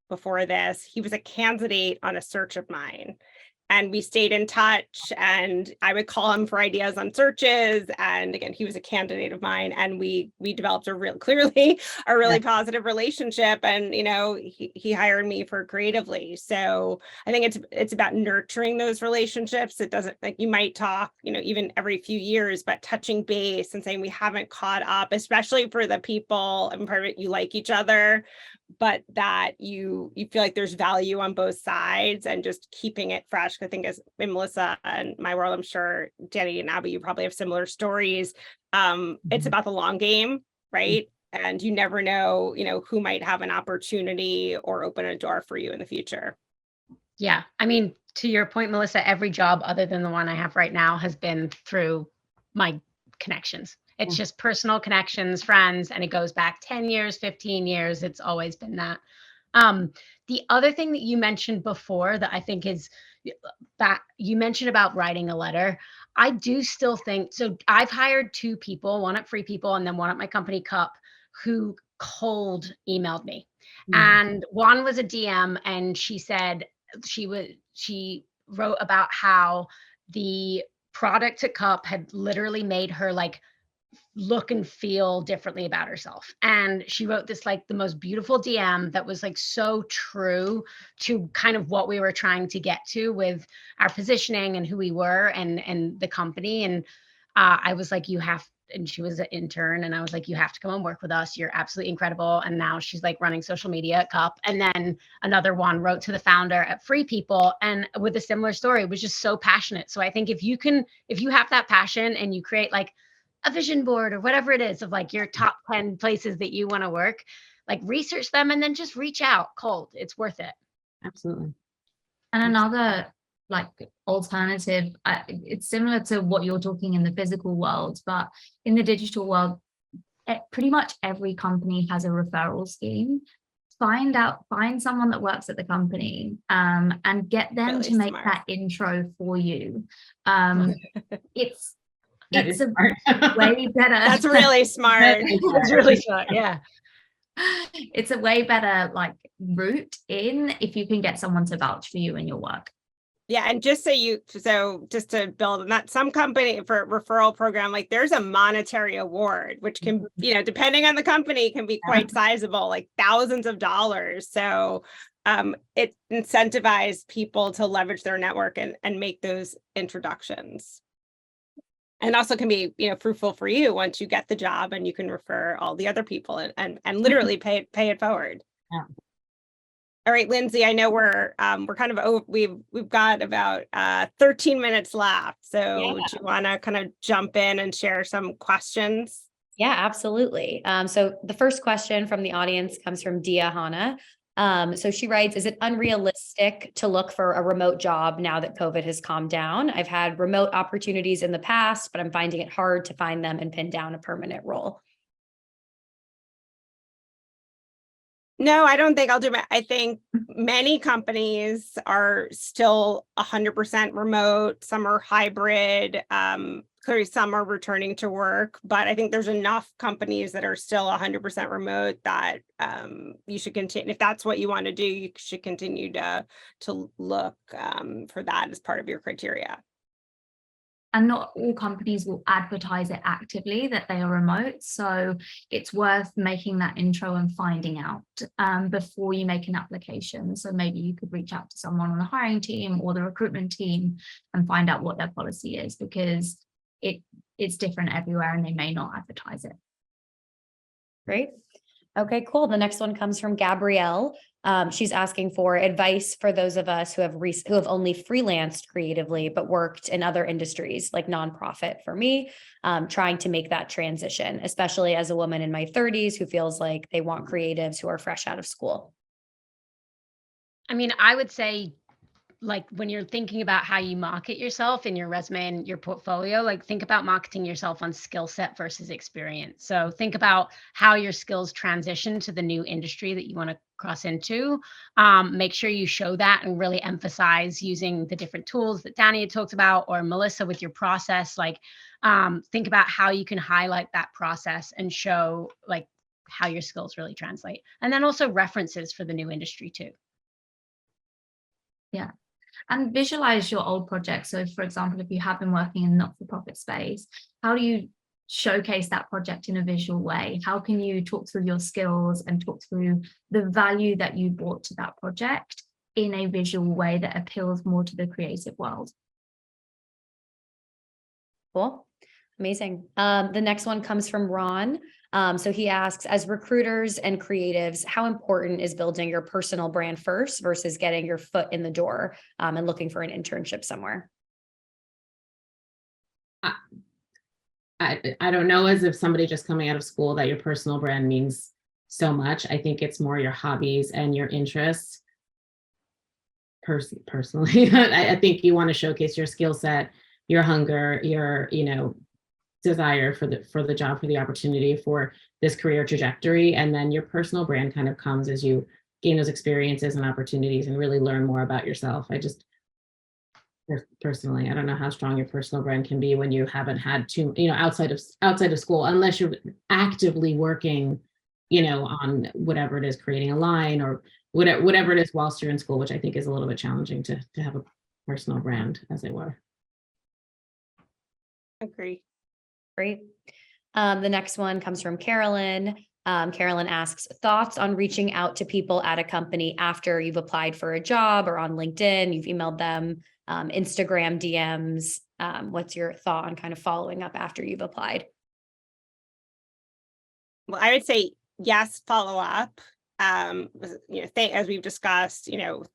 before this. He was a candidate on a search of mine. And we stayed in touch, and I would call him for ideas on searches. And again, he was a candidate of mine, and we developed a really positive relationship. And you know, he hired me for Creatively. So I think it's about nurturing those relationships. It doesn't, like, you might talk, you know, even every few years, but touching base and saying we haven't caught up, especially for the people and part of it, you like each other, but that you feel like there's value on both sides, and just keeping it fresh. I think as in Melissa and my world, I'm sure Dani and Abby, you probably have similar stories. It's about the long game, right? And you never know, you know, who might have an opportunity or open a door for you in the future. Yeah. I mean, to your point, Melissa, every job other than the one I have right now has been through my connections. It's just personal connections, friends, and it goes back 10 years, 15 years. It's always been that. The other thing that you mentioned before that I think is that you mentioned about writing a letter. I do still think, so I've hired 2 people, one at Free People and then one at my company Cup, who cold emailed me. And one was a DM, and she said she wrote about how the product at Cup had literally made her like look and feel differently about herself. And she wrote this like the most beautiful DM that was like so true to kind of what we were trying to get to with our positioning and who we were and the company. And I was like, you have, and she was an intern, and I was like, you have to come and work with us. You're absolutely incredible. And now she's like running social media at Cup. And then another one wrote to the founder at Free People, and with a similar story, was just so passionate. So I think if you have that passion and you create like a vision board or whatever it is of like your top 10 places that you want to work, like research them and then just reach out cold. It's worth it. Absolutely. And another like alternative, it's similar to what you're talking in the physical world, but in the digital world, pretty much every company has a referral scheme. Find someone that works at the company and get them Really to make smart. that intro for you. It's a smart. way better. That's really smart. It's really smart. Yeah. It's a way better like route in if you can get someone to vouch for you in your work. Yeah, and just just to build on that, some company for referral program, like there's a monetary award, which can, you know, depending on the company, can be quite sizable, like thousands of dollars. So it incentivizes people to leverage their network and make those introductions. And also can be, you know, fruitful for you once you get the job and you can refer all the other people and literally pay it forward. Yeah. All right, Lindsay, I know we're kind of over, we've got about 13 minutes left. So do you want to kind of jump in and share some questions? Yeah, absolutely. So the first question from the audience comes from Dia Hana. So she writes, is it unrealistic to look for a remote job now that COVID has calmed down? I've had remote opportunities in the past, but I'm finding it hard to find them and pin down a permanent role. No, I don't think I'll do it. I think many companies are still 100% remote. Some are hybrid. Clearly some are returning to work, but I think there's enough companies that are still 100% remote that you should continue. If that's what you want to do, you should continue to look for that as part of your criteria. and not all companies will advertise it actively that they are remote. So it's worth making that intro and finding out before you make an application. So maybe you could reach out to someone on the hiring team or the recruitment team and find out what their policy is, because it's different everywhere and they may not advertise it. Great. Okay, cool. The next one comes from Gabrielle. She's asking for advice for those of us who have only freelanced creatively, but worked in other industries like nonprofit for me, trying to make that transition, especially as a woman in my 30s who feels like they want creatives who are fresh out of school. I mean, I would say, like, when you're thinking about how you market yourself in your resume and your portfolio, like, think about marketing yourself on skill set versus experience. So think about how your skills transition to the new industry that you want to cross into. Make sure you show that and really emphasize using the different tools that Dani had talked about, or Melissa with your process. Like, think about how you can highlight that process and show like how your skills really translate. And then also references for the new industry too. Yeah. And visualize your old projects. So for example, if you have been working in not-for-profit space, how do you showcase that project in a visual way? How can you talk through your skills and talk through the value that you brought to that project in a visual way that appeals more to the creative world? Cool. Amazing. The next one comes from Ron. So he asks, as recruiters and creatives, how important is building your personal brand first versus getting your foot in the door and looking for an internship somewhere? I don't know, as if somebody just coming out of school, that your personal brand means so much. I think it's more your hobbies and your interests. Personally, I think you want to showcase your skill set, your hunger, your, desire for the job, for the opportunity, for this career trajectory. And then your personal brand kind of comes as you gain those experiences and opportunities and really learn more about yourself. I just personally, I don't know how strong your personal brand can be when you haven't had to, outside of school, unless you're actively working, on whatever it is, creating a line or whatever it is whilst you're in school, which I think is a little bit challenging to have a personal brand, as it were. Agree. Great. The next one comes from Carolyn. Carolyn asks, thoughts on reaching out to people at a company after you've applied for a job or on LinkedIn, you've emailed them, Instagram DMs. What's your thought on kind of following up after you've applied? Well, I would say yes, follow up. As we've discussed,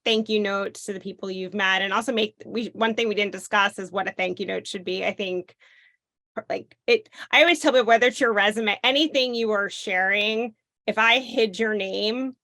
thank you notes to the people you've met, and also one thing we didn't discuss is what a thank you note should be. I think I always tell people, whether it's your resume, anything you are sharing, if I hid your name,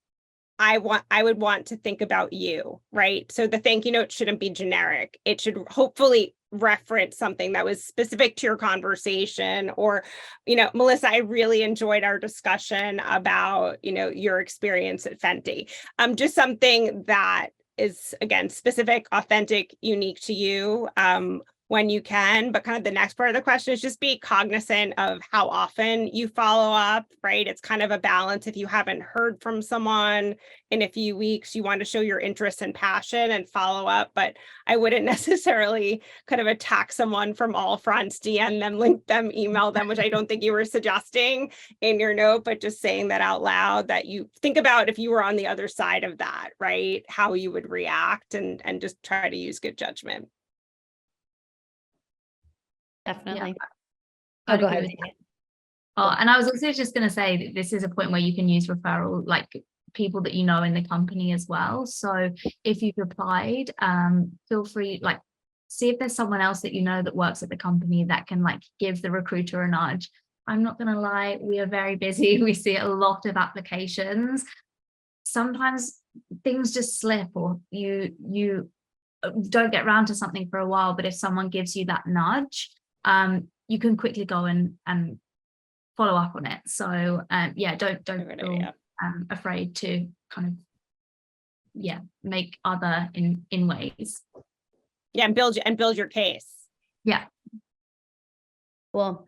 I would want to think about you, right? So the thank you note shouldn't be generic. It should hopefully reference something that was specific to your conversation. Or, Melissa, I really enjoyed our discussion about, your experience at Fenty. Just something that is, again, specific, authentic, unique to you. When you can, but kind of the next part of the question is just be cognizant of how often you follow up, right? It's kind of a balance. If you haven't heard from someone in a few weeks, you want to show your interest and passion and follow up, but I wouldn't necessarily kind of attack someone from all fronts, DM them, link them, email them, which I don't think you were suggesting in your note, but just saying that out loud, that you think about if you were on the other side of that, right? How you would react and just try to use good judgment. Definitely. Yeah. Go ahead. And I was also just going to say that this is a point where you can use referral, like people that you know in the company as well. So if you've applied, feel free, see if there's someone else that you know that works at the company that can give the recruiter a nudge. I'm not going to lie, we are very busy. We see a lot of applications. Sometimes things just slip, or you don't get around to something for a while, but if someone gives you that nudge, you can quickly go and follow up on it. So don't feel afraid to kind of make other in ways. Yeah, and build your case. Yeah. Cool.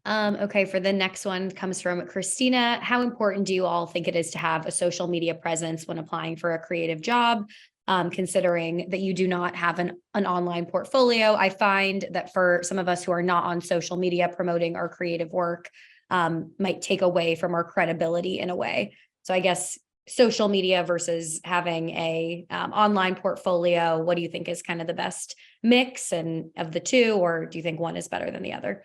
Okay, for the next one comes from Christina. How important do you all think it is to have a social media presence when applying for a creative job? considering that you do not have an online portfolio. I find that for some of us who are not on social media promoting our creative work, might take away from our credibility in a way. So I guess social media versus having a online portfolio, what do you think is kind of the best mix and of the two, or do you think one is better than the other?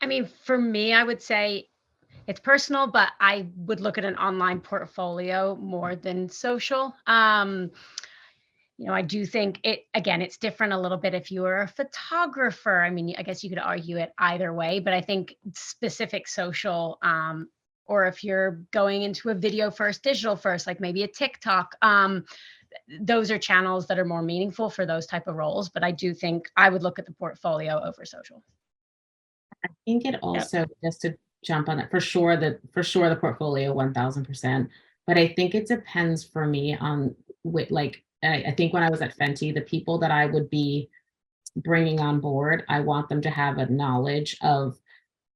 I mean, for me, I would say it's personal, but I would look at an online portfolio more than social. I do think it's different a little bit if you are a photographer. I mean, I guess you could argue it either way, but I think specific social, or if you're going into a video first, digital first, like maybe a TikTok, those are channels that are more meaningful for those type of roles. But I do think I would look at the portfolio over social. I think it also, just to jump on it, for sure the portfolio 1000%, but I think it depends for me on I think when I was at Fenty, the people that I would be bringing on board, I want them to have a knowledge of,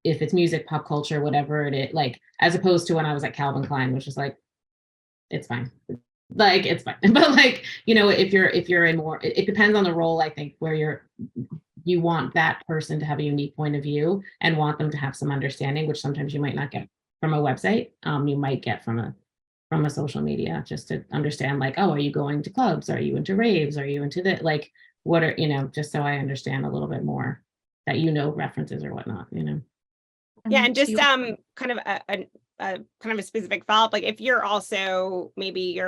if it's music, pop culture, whatever it is, like, as opposed to when I was at Calvin Klein, which is like, it's fine. Like, it's fine. But like, if you're in more, it depends on the role, I think, where you want that person to have a unique point of view and want them to have some understanding, which sometimes you might not get from a website. You might get from a social media, just to understand, like, oh, are you going to clubs? Are you into raves? Are you into that? Like, what are, just so I understand a little bit more, that, references or whatnot, Yeah, and just kind of a specific follow-up, like if you're also, maybe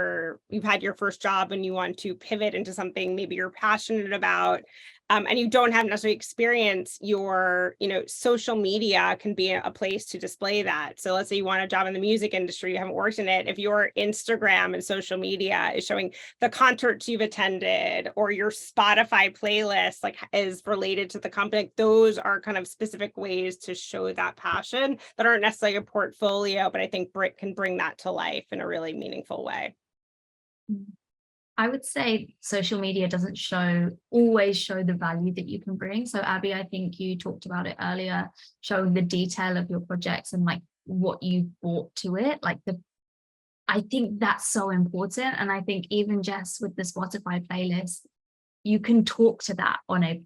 you've had your first job and you want to pivot into something maybe you're passionate about, and you don't have necessarily experience, your social media can be a place to display that. So let's say you want a job in the music industry, you haven't worked in it. If your Instagram and social media is showing the concerts you've attended, or your Spotify playlist is related to the company, those are kind of specific ways to show that passion that aren't necessarily a portfolio, but I think Brit can bring that to life in a really meaningful way. I would say social media doesn't always show the value that you can bring. So Abby, I think you talked about it earlier, showing the detail of your projects and like what you brought to it. I think that's so important. And I think even Jess, with the Spotify playlist, you can talk to that on a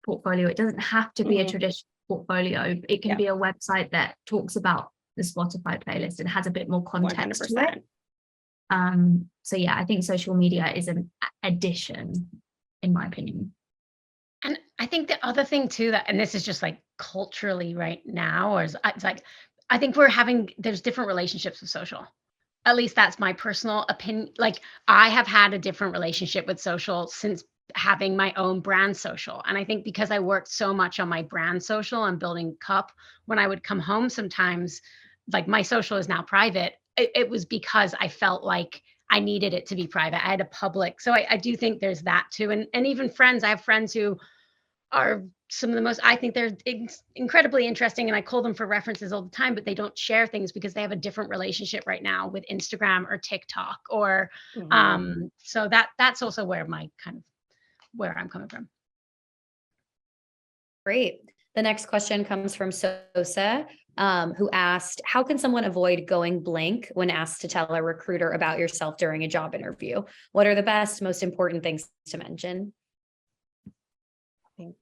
portfolio. It doesn't have to be a traditional portfolio. It can be a website that talks about the Spotify playlist and has a bit more context 100%. to it. So yeah, I think social media is an addition, in my opinion. And I think the other thing too, and this is just like culturally right now, it's like, I think there's different relationships with social. At least that's my personal opinion. Like, I have had a different relationship with social since having my own brand social. And I think because I worked so much on my brand social and building Cup, when I would come home sometimes, like, my social is now private. It was because I felt like I needed it to be private. I had a public. So I do think there's that too. And even friends, I have friends who are some of the most, I think they're incredibly interesting, and I call them for references all the time, but they don't share things because they have a different relationship right now with Instagram or TikTok or, so that's also where I'm coming from. Great. The next question comes from Sosa, who asked, how can someone avoid going blank when asked to tell a recruiter about yourself during a job interview? What are the most important things to mention?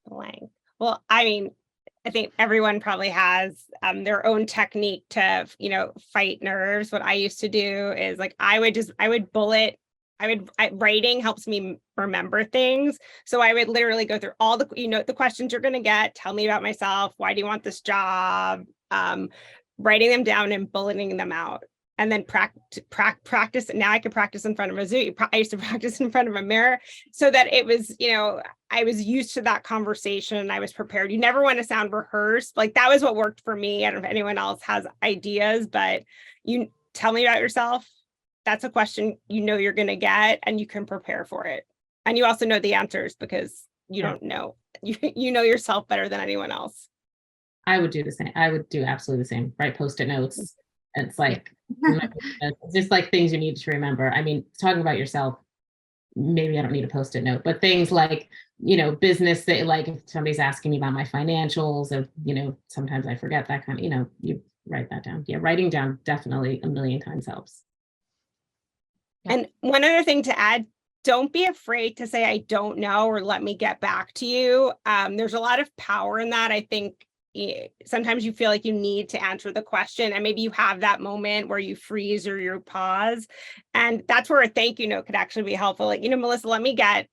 Blank. Well, I mean, I think everyone probably has their own technique to, fight nerves. What I used to do is writing helps me remember things. So I would literally go through all the questions you're going to get. Tell me about myself. Why do you want this job? Writing them down and bulleting them out. And then practice. Now I can practice in front of a Zoom. I used to practice in front of a mirror so that it was, I was used to that conversation and I was prepared. You never want to sound rehearsed. Like, that was what worked for me. I don't know if anyone else has ideas, but you tell me about yourself. That's a question you're going to get, and you can prepare for it. And you also know the answers because you don't know. You know yourself better than anyone else. I would do the same. I would do absolutely the same. Write Post-it notes. It's like, it's just like things you need to remember. I mean, talking about yourself, maybe I don't need a Post-it note, but things like, business, that, like, if somebody's asking me about my financials, or, sometimes I forget that kind of, you write that down. Yeah, writing down definitely a million times helps. And one other thing to add, don't be afraid to say, I don't know, or let me get back to you. There's a lot of power in that. I think sometimes you feel like you need to answer the question, and maybe you have that moment where you freeze or you pause. And that's where a thank you note could actually be helpful. Like, Melissa, let me get,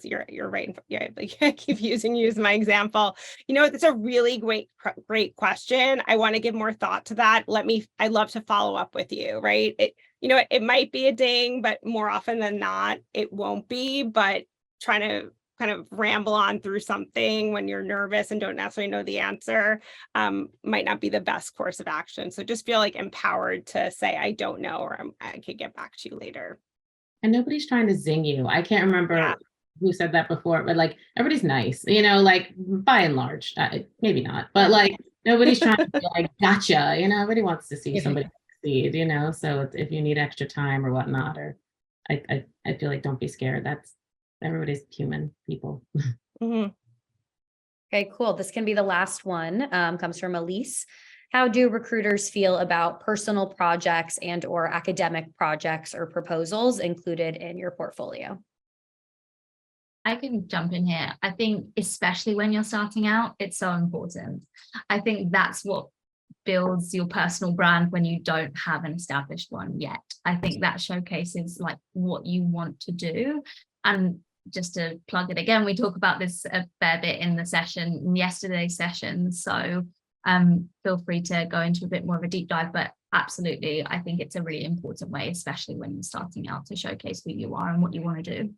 you're right. Yeah, I keep using you as my example. It's a really great question. I want to give more thought to that. I'd love to follow up with you, right? It might be a ding, but more often than not, it won't be. But trying to kind of ramble on through something when you're nervous and don't necessarily know the answer might not be the best course of action. So just feel like empowered to say, I don't know, or I could get back to you later. And nobody's trying to zing you. I can't remember who said that before, but like, everybody's nice, like by and large, maybe not, but like nobody's trying to be like, gotcha, everybody wants to see somebody succeed, so if you need extra time or whatnot, or I feel like don't be scared. Everybody's human people. Mm-hmm. Okay, cool. This can be the last one. Comes from Elise. How do recruiters feel about personal projects and or academic projects or proposals included in your portfolio? I can jump in here. I think especially when you're starting out, it's so important. I think that's what builds your personal brand when you don't have an established one yet. I think that showcases like what you want to do. And just to plug it again, we talk about this a fair bit in yesterday's session. So feel free to go into a bit more of a deep dive, but absolutely, I think it's a really important way, especially when you're starting out, to showcase who you are and what you want to do.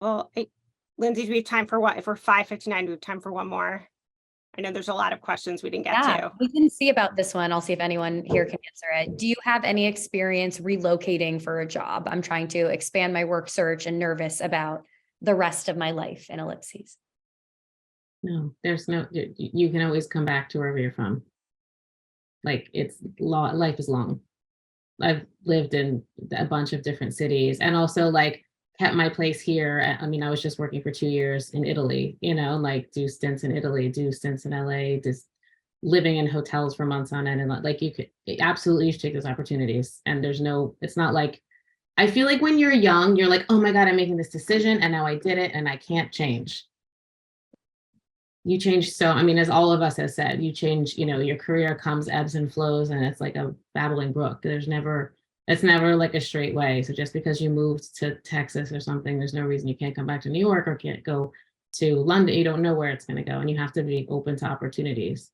Well, Lindsay, do we have time for what? If we're 5:59, do we have time for one more? I know there's a lot of questions we didn't get to. We can see about this one. I'll see if anyone here can answer it. Do you have any experience relocating for a job? I'm trying to expand my work search and nervous about the rest of my life in ellipses. No, you can always come back to wherever you're from. Like life is long. I've lived in a bunch of different cities, and also like kept my place here. I mean, I was just working for 2 years in Italy, like do stints in Italy, do stints in LA, just living in hotels for months on end. And like, you absolutely should take those opportunities. And it's not like, I feel like when you're young, you're like, oh my God, I'm making this decision and now I did it and I can't change. You change. So, I mean, as all of us have said, you change, your career comes ebbs and flows, and it's like a babbling brook. It's never like a straight way. So just because you moved to Texas or something, there's no reason you can't come back to New York or can't go to London. You don't know where it's going to go, and you have to be open to opportunities.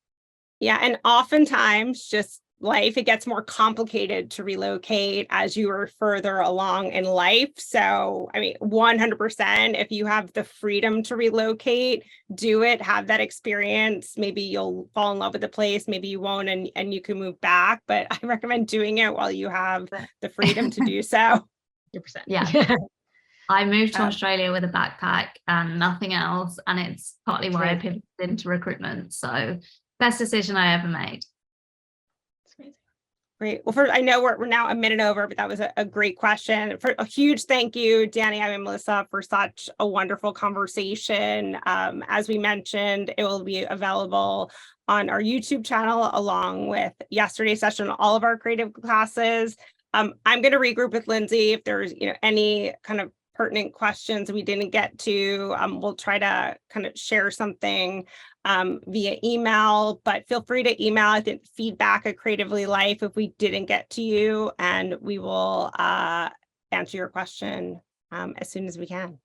Yeah. And oftentimes just life, it gets more complicated to relocate as you are further along in life. So, I mean, 100%, if you have the freedom to relocate, do it, have that experience. Maybe you'll fall in love with the place, maybe you won't, and you can move back. But I recommend doing it while you have the freedom to do so. 100%. Yeah. I moved to Australia with a backpack and nothing else. And it's partly why I pivoted into recruitment. So best decision I ever made. Great. Well, first, I know we're now a minute over, but that was a great question. For a huge thank you, Dani and Melissa, for such a wonderful conversation. As we mentioned, it will be available on our YouTube channel along with yesterday's session, all of our creative classes. I'm going to regroup with Lindsay if there's any kind of pertinent questions we didn't get to. We'll try to kind of share something via email, but feel free to email, I think, feedback@creativelylife if we didn't get to you, and we will answer your question as soon as we can.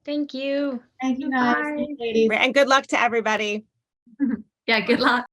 Thank you. Thank you, guys. And good luck to everybody. Yeah, good luck.